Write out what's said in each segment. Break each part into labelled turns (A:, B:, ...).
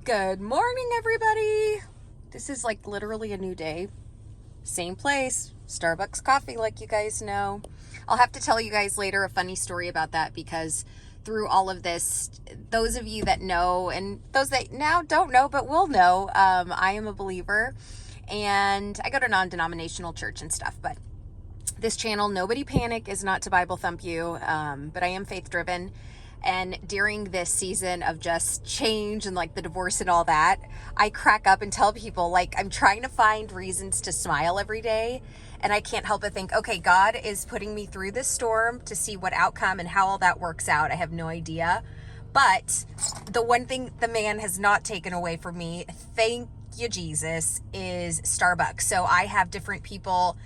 A: Good morning, everybody. This is like literally a new day. Same place, Starbucks coffee, like you guys know. I'll have to tell you guys later a funny story about that because through all of this, those of you that know and those that now don't know but will know, I am a believer and I go to non-denominational church and stuff, but this channel, Nobody Panic, is not to Bible thump you, but I am faith driven. And during this season of just change and like the divorce and all that, I crack up and tell people, like, I'm trying to find reasons to smile every day. And I can't help but think, okay, God is putting me through this storm to see what outcome and how all that works out. I have no idea. But the one thing the man has not taken away from me, thank you, Jesus, is Starbucks. So I have different people,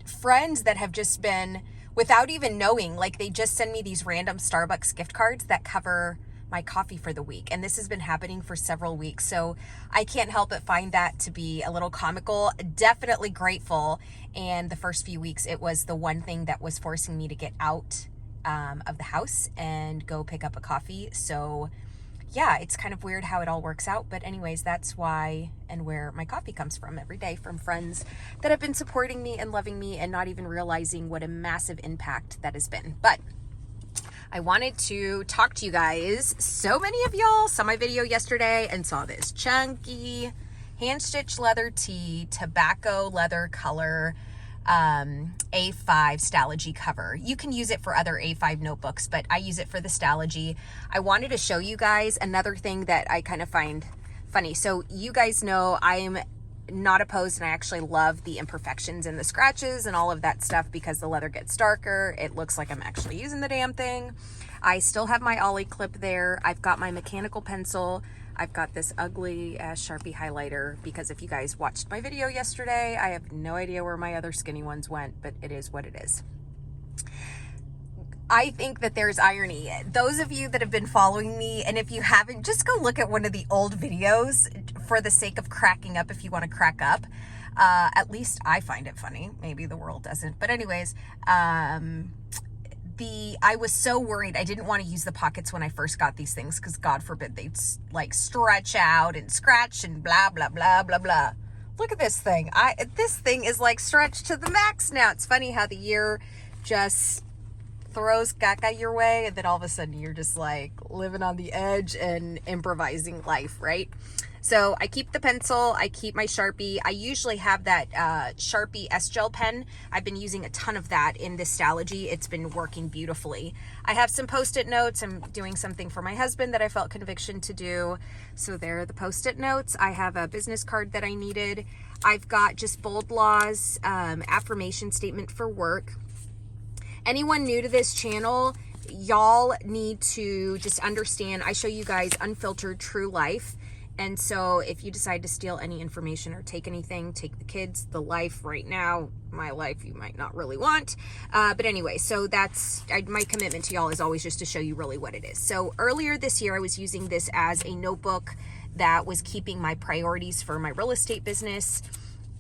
A: friends that have just been, without even knowing, like they just send me these random Starbucks gift cards that cover my coffee for the week. And this has been happening for several weeks. So I can't help but find that to be a little comical, definitely grateful. And the first few weeks, it was the one thing that was forcing me to get out of the house and go pick up a coffee. So yeah, it's kind of weird how it all works out. But anyways, that's why and where my coffee comes from every day, from friends that have been supporting me and loving me and not even realizing what a massive impact that has been. But I wanted to talk to you guys. So many of y'all saw my video yesterday and saw this chunky hand-stitched leather tee, tobacco leather color, A5 Stalogy cover. You can use it for other A5 notebooks, but I use it for the Stalogy. I wanted to show you guys another thing that I kind of find funny. So you guys know I'm not opposed and I actually love the imperfections and the scratches and all of that stuff because the leather gets darker. It looks like I'm actually using the damn thing. I still have my Ollie clip there. I've got my mechanical pencil. I've got this ugly ass Sharpie highlighter because if you guys watched my video yesterday, I have no idea where my other skinny ones went, but it is what it is. I think that there's irony. Those of you that have been following me, and if you haven't, just go look at one of the old videos for the sake of cracking up if you want to crack up. At least I find it funny. Maybe the world doesn't. But anyways, I was so worried. I didn't want to use the pockets when I first got these things because God forbid they'd like stretch out and scratch and blah, blah, blah, blah, blah. Look at this thing. This thing is like stretched to the max now. It's funny how the year just throws caca your way and then all of a sudden you're just like living on the edge and improvising life, right? So I keep the pencil, I keep my Sharpie. I usually have that Sharpie S-Gel pen. I've been using a ton of that in this Stalogy. It's been working beautifully. I have some Post-it notes. I'm doing something for my husband that I felt conviction to do. So there are the Post-it notes. I have a business card that I needed. I've got just bold laws, affirmation statement for work. Anyone new to this channel, y'all need to just understand, I show you guys unfiltered true life. And so if you decide to steal any information or take anything, take the kids, the life right now, my life you might not really want. But anyway, so that's my commitment to y'all is always just to show you really what it is. So earlier this year, I was using this as a notebook that was keeping my priorities for my real estate business.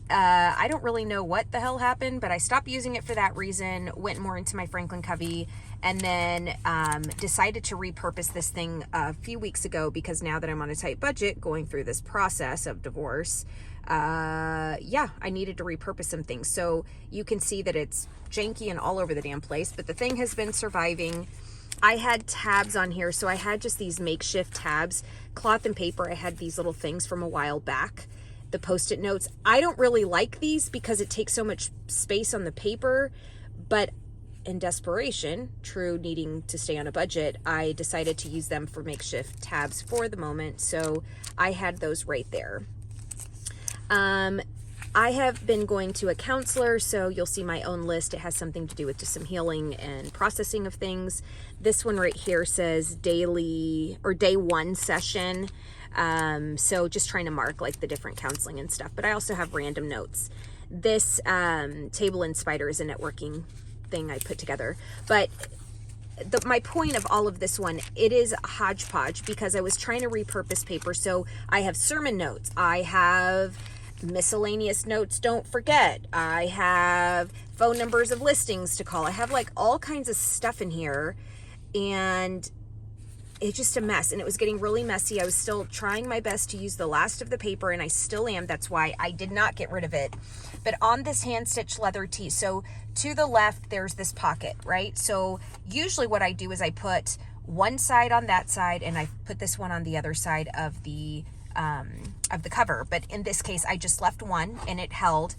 A: I don't really know what the hell happened, but I stopped using it for that reason, went more into my Franklin Covey, and then decided to repurpose this thing a few weeks ago because now that I'm on a tight budget going through this process of divorce, yeah, I needed to repurpose some things. So you can see that it's janky and all over the damn place, but the thing has been surviving. I had tabs on here, so I had just these makeshift tabs, cloth and paper. I had these little things from a while back. The Post-it notes. I don't really like these because it takes so much space on the paper, but in desperation, true needing to stay on a budget, I decided to use them for makeshift tabs for the moment. So I had those right there. I have been going to a counselor, so you'll see my own list. It has something to do with just some healing and processing of things. This one right here says daily or day one session. So just trying to mark like the different counseling and stuff, but I also have random notes. This table and spider is a networking thing I put together, but my point of all of this one, it is a hodgepodge because I was trying to repurpose paper. So I have sermon notes, I have miscellaneous notes, don't forget, I have phone numbers of listings to call, I have like all kinds of stuff in here, and it's just a mess, and it was getting really messy. I was still trying my best to use the last of the paper, and I still am. That's why I did not get rid of it. But on this hand stitched leather tee, so to the left, there's this pocket, right? So usually what I do is I put one side on that side, and I put this one on the other side of the cover. But in this case, I just left one, and it held.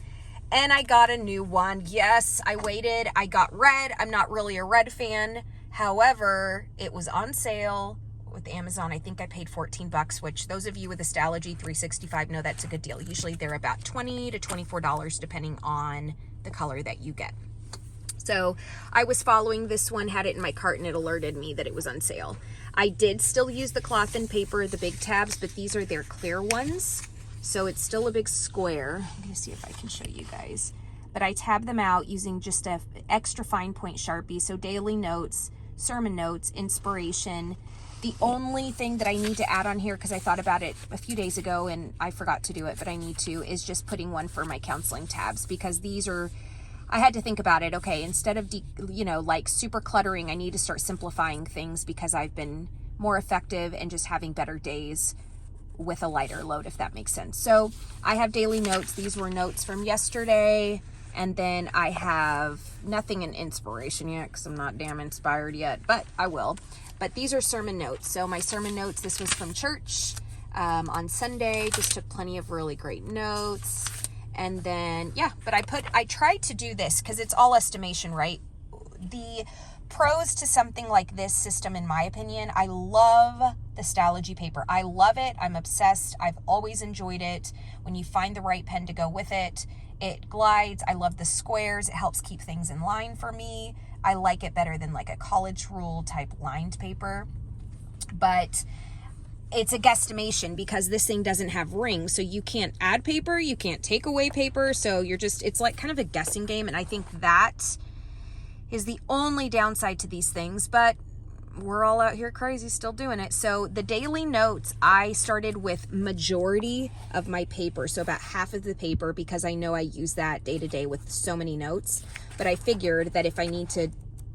A: And I got a new one. Yes, I waited. I got red. I'm not really a red fan. However, it was on sale with Amazon. I think I paid $14, which those of you with a Stalogy 365 know that's a good deal. Usually they're about $20 to $24 depending on the color that you get. So I was following this one, had it in my cart, and it alerted me that it was on sale. I did still use the cloth and paper, the big tabs, but these are their clear ones. So it's still a big square. I'm gonna see if I can show you guys. But I tab them out using just a extra fine point Sharpie. So daily notes, sermon notes, inspiration. The only thing that I need to add on here, because I thought about it a few days ago and I forgot to do it, but I need to, is just putting one for my counseling tabs, because these are, I had to think about it. Okay, instead of, like super cluttering, I need to start simplifying things, because I've been more effective and just having better days with a lighter load, if that makes sense. So I have daily notes. These were notes from yesterday. And then I have nothing in inspiration yet, because I'm not damn inspired yet, but I will. But these are sermon notes. So my sermon notes, this was from church on Sunday. Just took plenty of really great notes. And then, yeah, but I tried to do this because it's all estimation, right? The pros to something like this system, in my opinion, I love the Stalogy paper. I love it. I'm obsessed. I've always enjoyed it. When you find the right pen to go with it, it glides. I love the squares. It helps keep things in line for me. I like it better than like a college rule type lined paper. But it's a guesstimation, because this thing doesn't have rings, so you can't add paper, you can't take away paper, so it's like kind of a guessing game. And I think that is the only downside to these things, but we're all out here crazy still doing it. So the daily notes, I started with majority of my paper, so about half of the paper, because I know I use that day to day with so many notes. But I figured that if I need to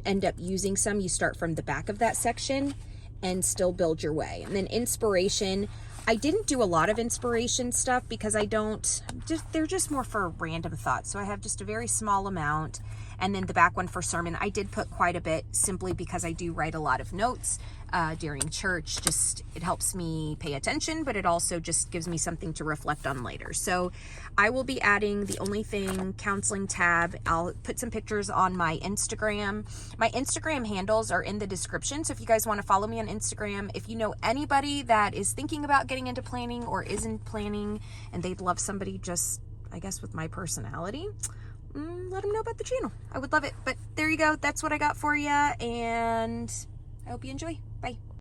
A: end up using some, you start from the back of that section and still build your way. And then inspiration, I didn't do a lot of inspiration stuff, because they're just more for random thoughts. So I have just a very small amount. And then the back one for sermon, I did put quite a bit, simply because I do write a lot of notes during church. Just, it helps me pay attention, but it also just gives me something to reflect on later. So I will be adding the only thing counseling tab. I'll put some pictures on my Instagram. My Instagram handles are in the description. So if you guys want to follow me on Instagram, if you know anybody that is thinking about getting into planning or isn't planning, and they'd love somebody just, I guess, with my personality, let them know about the channel. I would love it. But there you go. That's what I got for you, and I hope you enjoy. Bye.